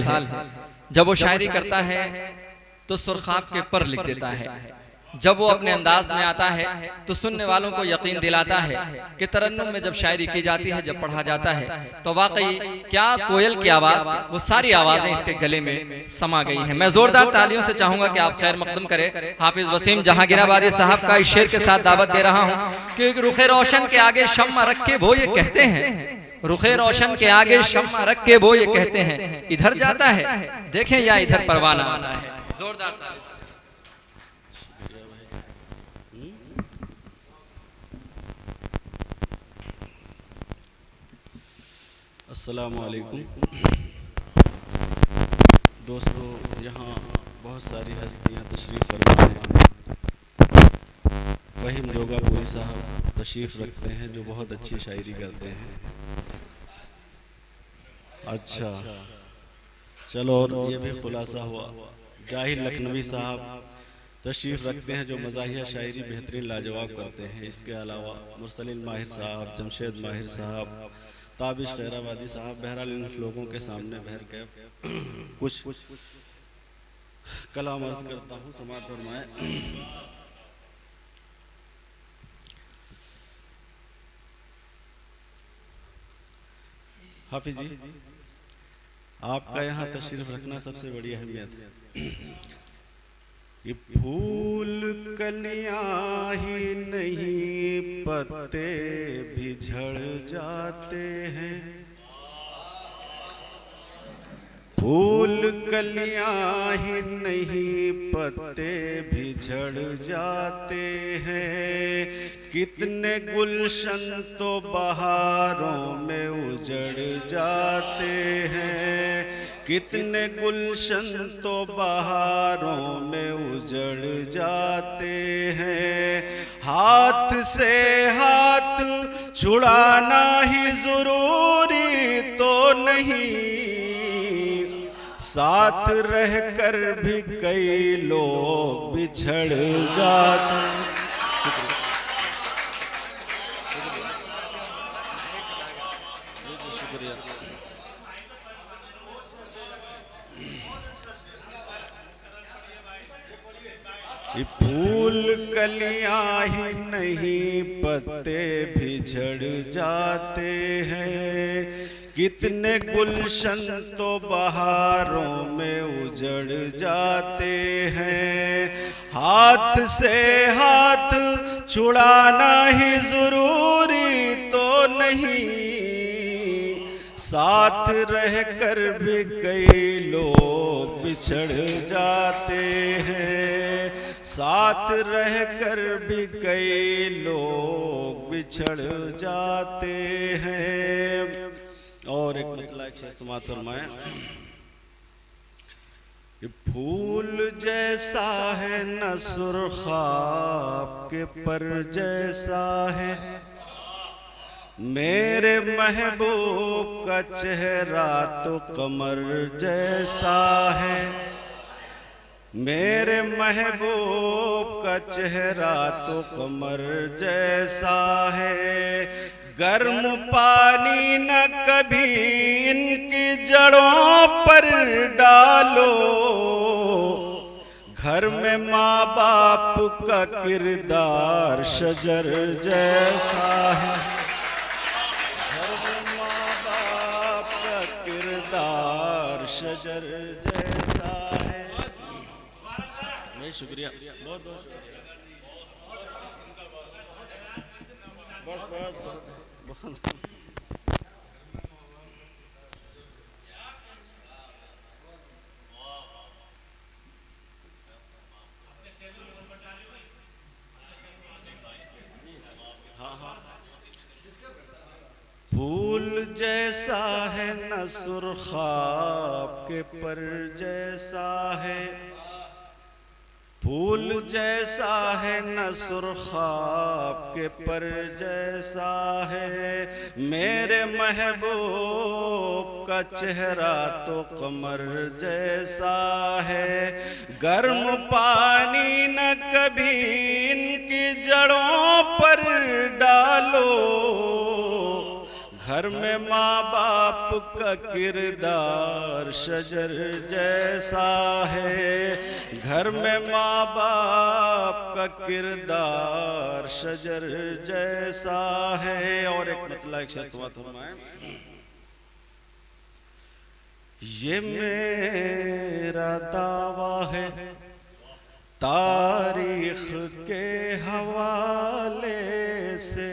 है। जब वो शायरी करता है तो सुरखाब के पर लिख देता है। जब वो अपने अंदाज में आता है तो सुनने वालों को यकीन दिलाता है कि तरन्नुम में जब शायरी की जाती है, जब पढ़ा जाता है तो वाकई क्या कोयल की आवाज़, वो सारी आवाज़ें इसके गले में समा गई हैं। मैं जोरदार तालियों से चाहूंगा कि आप खैर मकदम करें हाफिज वसीम जहांगीराबादी साहब का इस शेर के साथ दावत दे रहा हूँ कि रुखे रोशन के आगे शम्मा रख के वो ये कहते हैं, रुखे रोशन के आगे शम्मा रख के वो ये कहते हैं, इधर जाता है देखें या इधर परवाना आता है। जोरदार ताली से। अस्सलामु अलैकुम दोस्तों, यहाँ बहुत सारी हस्तियाँ तशरीफ़ फरमा हैं। फ़हीम जोगापुरी साहब तशरीफ़ रखते हैं जो बहुत अच्छी शायरी करते हैं। अच्छा चलो, और ये भी खुलासा हुआ। जाहिर लखनवी साहब तशरीफ़ रखते हैं जो मज़ाहिया शायरी बेहतरीन लाजवाब करते हैं। इसके अलावा मुरसलिन माहिर साहब, जमशेद माहिर साहब, ताबिश खैराबादी साहब, बहरहाल इन लोगों के सामने बहर के कुछ कलाम अर्ज़ करता हूँ, समाअत फरमाएं। हाफिज जी, आपका यहाँ तशरीफ रखना सबसे बड़ी अहमियत है। ये फूल कलियां ही नहीं, पत्ते भी झड़ जाते हैं। फूल कलियां ही नहीं, पत्ते भी झड़ जाते हैं। कितने गुलशन तो बहारों में उजड़ जाते हैं। कितने गुलशन तो बहारों में उजड़ जाते हैं। हाथ से हाथ छुड़ाना ही ज़रूरी तो नहीं, साथ रहकर भी कई लोग बिछड़ जाते। शुक्रिया। ये फूल कलियां ही नहीं, पत्ते भी झड़ जाते हैं। कितने गुलशन तो बहारों में उजड़ जाते हैं। हाथ से हाथ छुड़ाना ही ज़रूरी तो नहीं, साथ रहकर भी कई लोग बिछड़ जाते हैं। साथ रहकर भी कई लोग बिछड़ जाते हैं। और एक मतलब एक शेर समाअत फरमाएं। ये फूल जैसा है न सुर्खाब के पर जैसा है, मेरे महबूब का चेहरा तो कमर जैसा है। मेरे महबूब का चेहरा तो कमर जैसा है। गर्म पानी न कभी इनकी जड़ों पर डालो, घर में माँ बाप का किरदार शजर जैसा है। घर में माँ बाप का किरदार शजर जैसा है। शुक्रिया, बहुत बहुत शुक्रिया। बस बस बहुत। हाँ हाँ। फूल जैसा है न सुर्खाब के पर जैसा है। फूल जैसा है न सुर्खाब के पर जैसा है। मेरे महबूब का चेहरा तो कमर जैसा है। गर्म पानी न कभी इनकी जड़ों पर डालो, घर में माँ बाप का किरदार शजर जैसा है, घर में माँ बाप का किरदार शजर जैसा है। और एक मतलब एक शेर समाप्त फरमाएं, ये मेरा दावा है तारीख के हवाले से,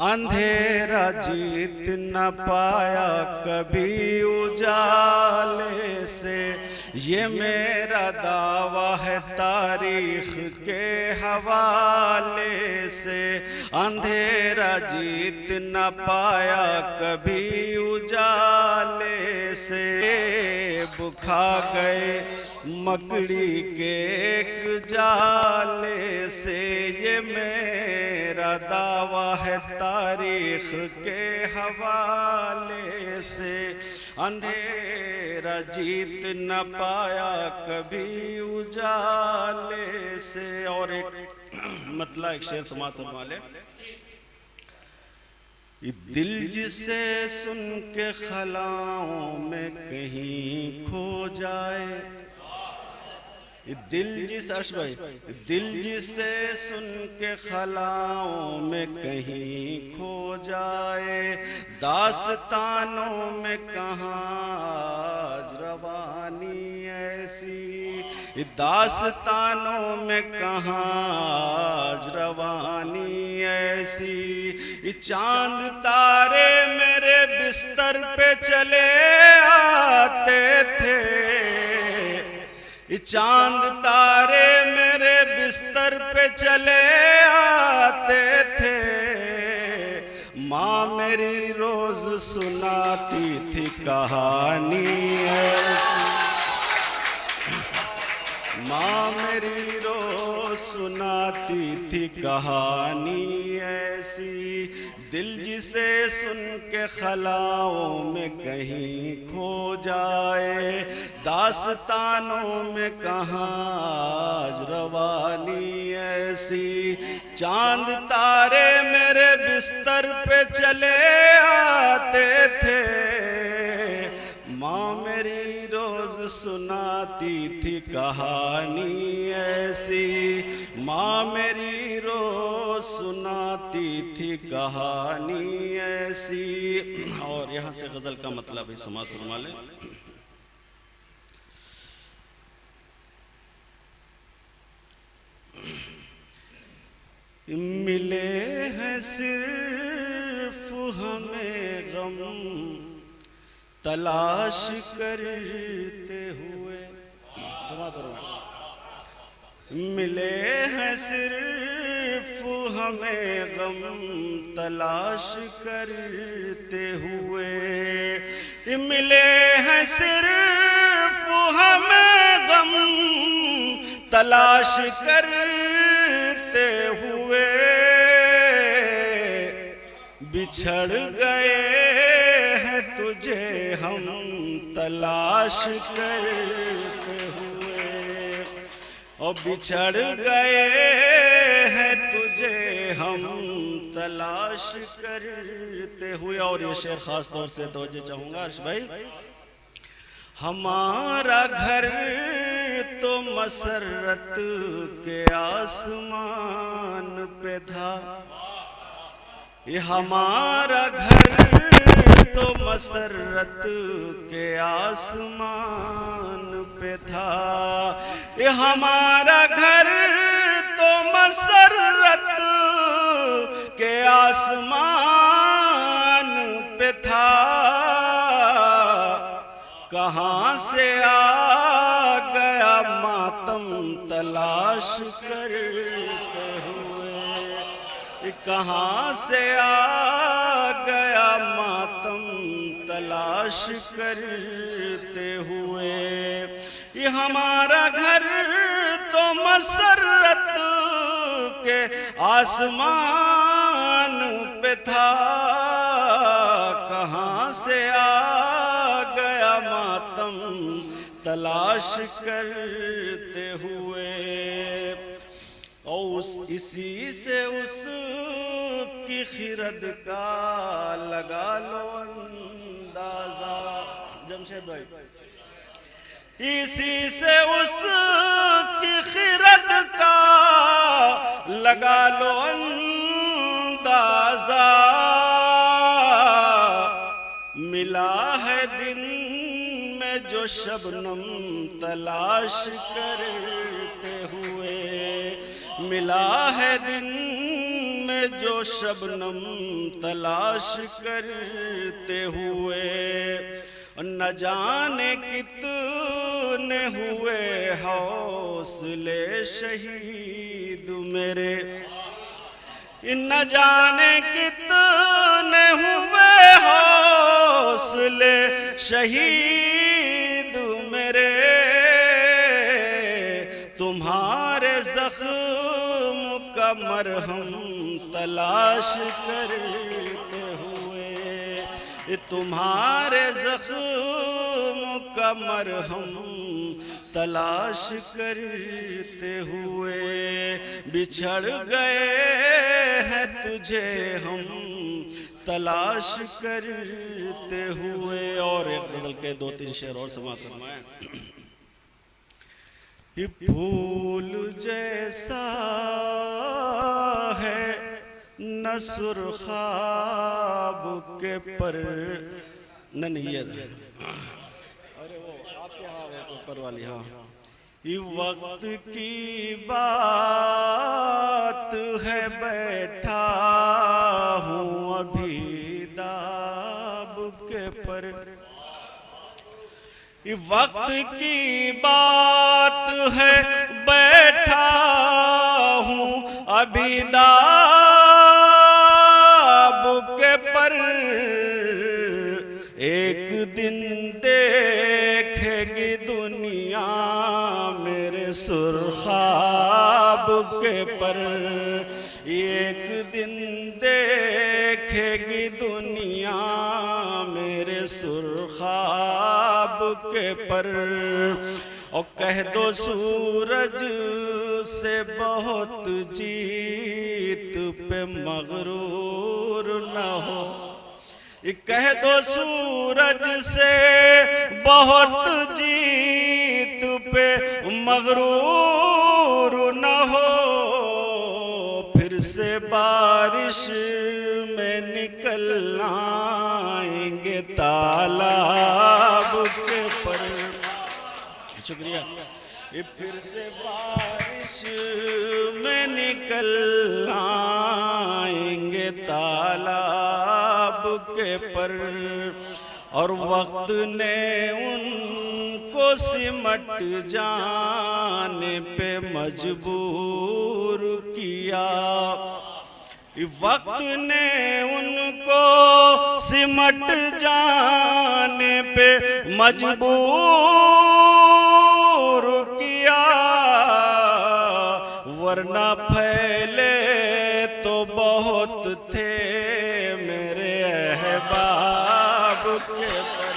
अंधेरा जीत न पाया कभी उजाले से। ये मेरा दावा है तारीख के हवाले से, अंधेरा जीत न पाया कभी उजाले से। बुखा गए मकड़ी के एक जाले से, ये मेरा दावा है तारीख के हवाले से, अंधेरा जीत न पाया कभी उजाले से। और एक मतलब एक शेर समाप्त फरमा ले, दिल जिसे सुन के खलाओं में कहीं खो जाए, दिल जिस अर्श भाई, दिल जिसे सुन के खलाओं में कहीं खो जाए, दास्तानों में कहाँ आज रवानी ऐसी, दास्तानों में कहाँ आज रवानी ऐसी। चांद तारे मेरे बिस्तर पे चले आते थे, चांद तारे मेरे बिस्तर पे चले आते थे। माँ मेरी रोज सुनाती थी कहानी ऐसी, माँ मेरी रोज सुनाती थी कहानी ऐसी। दिल जिसे सुन के खलाओं में कहीं खो जाए, दास्तानों में कहाँ आज रवानी ऐसी। चांद तारे मेरे बिस्तर पे चले आते थे, माँ मेरी रोज सुनाती थी कहानी ऐसी, माँ मेरी रोज सुनाती थी कहानी ऐसी। और यहाँ से गजल का मतलब है, समाप्त फरमा ले। मिले हैं सिर्फ हमें गम तलाश करते हुए, मिले हैं सिर्फ हमें गम तलाश करते हुए, मिले हैं सिर्फ हमें गम तलाश करते हुए। बिछड़ गए हैं तुझे हम तलाश करते हुए, और बिछड़ गए हैं तुझे हम तलाश करते हुए। और ये शेर खास तौर से तवज्जो चाहूँगा अर्श भाई, हमारा घर तो मसरत के आसमान पे था, ये हमारा घर तो मसरत के आसमान पे था, ये हमारा घर तो मसरत के आसमान पे था। कहाँ से आ गया मातम तलाश करते हुए, कहाँ से आ गया मातम तलाश करते हुए। ये हमारा घर तो मसरत के आसमान पे था, कहाँ से आ गया मातम तलाश करते हुए। और इसी से उसकी खिरद का लगा लो अंदाजा। जमशेद भाई, इसी से उसकी खिरद का लगा लो अंदाजा। मिला है दिन में जो शबनम तलाश करते हुए, मिला है दिन में जो शबनम तलाश करते हुए। न जाने कितने हुए हौसले शहीद मेरे, न जाने कितने हुए हौसले शहीद मेरे। तुम्हारे जख्म का मरहम तलाश करते हुए, तुम्हारे जख्म का मरहम तलाश करते हुए। बिछड़ गए हैं तुझे हम तलाश करते हुए। और एक गजल के 2-3 शेर और समाप्त फरमाएं। फूल जैसा है न सुरखाब के पर ननियत। अरे वो आपके यहाँ ऊपर वाली, हाँ। वक्त की बात है बैठा हूँ अभी दाब के पर। वक्त की बात है बैठा हूँ अभी दाब के पर। एक दिन देखेगी दुनिया मेरे सुरखाब के पर। एक दिन देखेगी दुनिया मेरे सुरखाब के पर। और कह दो सूरज से बहुत जीत पे मगरूर न हो। कह दो सूरज से बहुत जीत पे मगरूर न हो। फिर से बारिश में निकल आएंगे तालाब के पर। शुक्रिया। फिर से बारिश में निकल आएंगे तालाब के पर। और वक्त ने उनको सिमट जाने पे मजबूर किया। वक्त ने उनको सिमट जाने पे मजबूर किया। वरना फैले तो बहुत थे मेरे अहबाब के पर।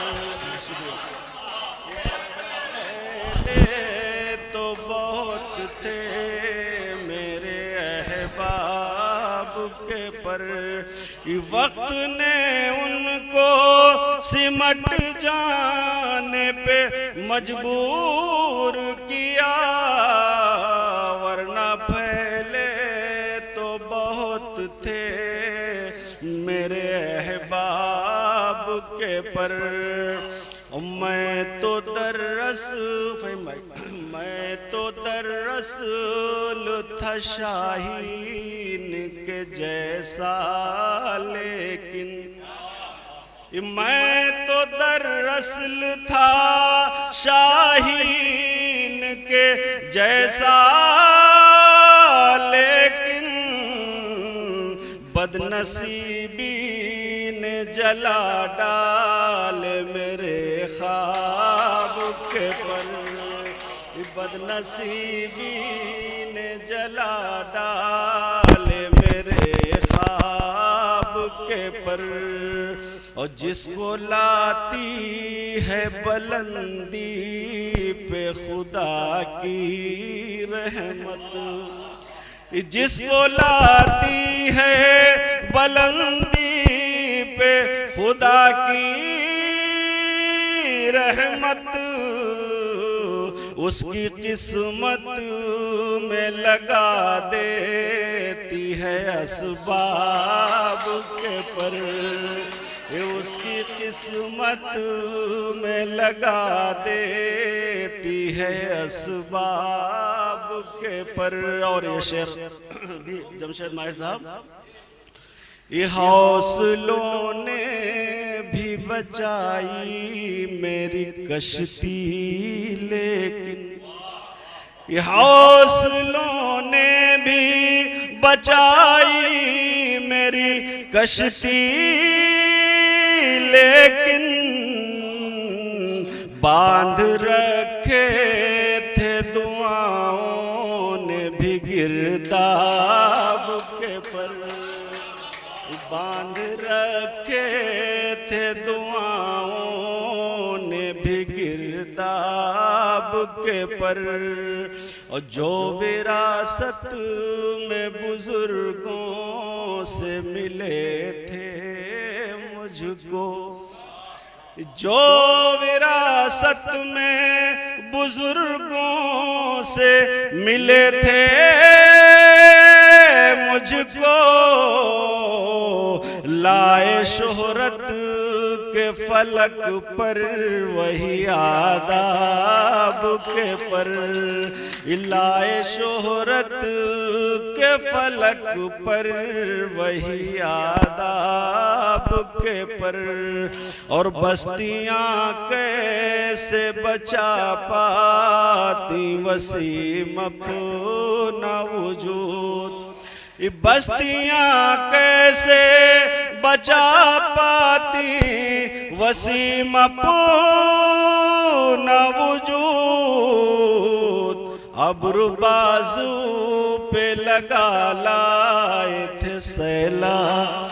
तो बहुत थे मेरे अहबाब के पर। वक्त ने उनको सिमट जाने पे मजबूर किया। वरना फैले तो बहुत थे मेरे अहबाब के पर। मैं तो दरअसल था शाहीन के जैसा, लेकिन मैं तो दरअसल था शाहीन के जैसा, लेकिन बदनसीबी ने जला डाल मेरे ख्वाब के पर। बदनसीबी ने जला डाल मेरे ख्वाब के पर। और जिसको लाती है बुलंदी पे खुदा की रहमत, जिसको लाती है बुलंदी पे खुदा की रहमत उसकी किस्मत में लगा देती है असबाब के पर, उसकी किस्मत में लगा देती है असबाब के पर। और ये शेर भी जमशेद माहिर साहब, ये हौसलों ने भी बचाई मेरी कश्ती, लेकिन ये हौसलों ने भी बचाई मेरी कश्ती, लेकिन बांध रखे थे दुआओं ने भी गिरदाब के पर, बांध रखे थे दुआओं ने भी गिरदाब के पर। और जो विरासत में बुजुर्गों से मिले थे मुझको, जो विरासत में बुजुर्गों से मिले थे मुझको, लाए शोहरत के फलक पर वही आदाब के पर, लाए शोहरत के फलक पर वही आदाब के पर। और बस्तियां कैसे बचा पाती वसीम अपना वजूद, बस्तियां कैसे बचा पाती वसीम अपना वजूद, अब्र बाजू पे लगा लाए थे सैलाब